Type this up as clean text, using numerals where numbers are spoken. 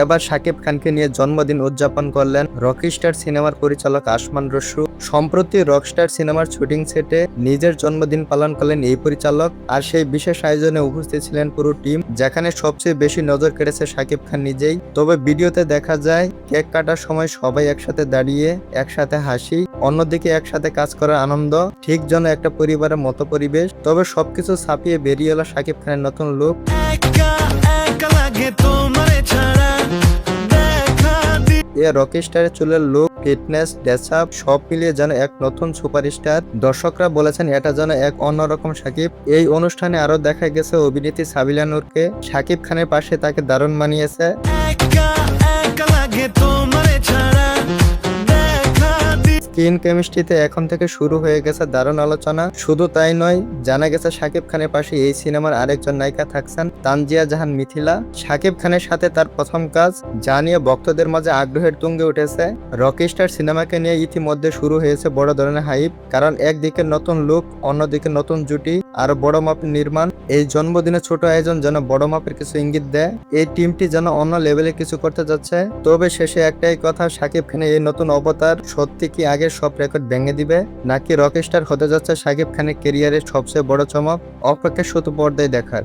এবার শাকিব খানকে নিয়ে জন্মদিন উদযাপন করলেন রকিস্টার সিনেমার পরিচালক আসমান রসু। সম্প্রতি রকস্টার সিনেমার শুটিং সেটে নিজের জন্মদিন পালন করলেন এই পরিচালক। আর সেই বিশেষ আয়োজনে উপস্থিত ছিলেন পুরো টিম, যেখানে সবচেয়ে বেশি নজর কেড়েছে শাকিব খান নিজেই। তবে ভিডিওতে দেখা যায় কেক কাটার সময় সবাই একসাথে দাঁড়িয়ে একসাথে হাসি, অন্যদিকে একসাথে কাজ করার আনন্দ, ঠিক যেন একটা পরিবারের মতো পরিবেশ। তবে সবকিছু ছাপিয়ে বেরিয়ে এলো শাকিব খানের নতুন লুক। রকিস্টারের চুলের লুক, ফিটনেস, ড্রেসআপ সব মিলিয়ে যেন এক নতুন সুপারস্টার। দর্শকরা বলেছেন এটা যেন এক অন্যরকম শাকিব। এই অনুষ্ঠানে আরো দেখা গেছে অভিনেত্রী সাবিলা নূরকে। শাকিব খানের পাশে তাকে দারুণ মানিয়েছে। স্কিন কেমিস্ট্রিতে এখন থেকে শুরু হয়ে গেছে দারুণ আলোচনা। শুধু তাই নয়, জানা গেছে শাকিব খানের পাশে এই সিনেমার আরেকজন নায়িকা থাকছেন, তানজিয়া জাহান মিথিলা। শাকিব খানের সাথে তার প্রথম কাজ, যা নিয়ে ভক্তদের মাঝে আগ্রহের তুঙ্গে উঠেছে। রকিস্টার সিনেমাকে নিয়ে ইতিমধ্যে শুরু হয়েছে বড় ধরনের হাইপ, কারণ একদিকে নতুন লুক, অন্যদিকে নতুন জুটি, আর বড় মাপের নির্মাণ। এই জন্মদিনে ছোট আয়োজন যেন বড় মাপের কিছু ইঙ্গিত দেয়। এই টিমটি যেন অন্য লেভেলে কিছু করতে যাচ্ছে। তবে শেষে একটাই কথা, শাকিব খানের এই নতুন অবতার সত্যি কি আগের সব রেকর্ড ভেঙে দিবে, নাকি রকস্টার হতে যাচ্ছে শাকিব খানের ক্যারিয়ারের সবচেয়ে বড় চমক? অপেক্ষা শুধু পর্দায় দেখার।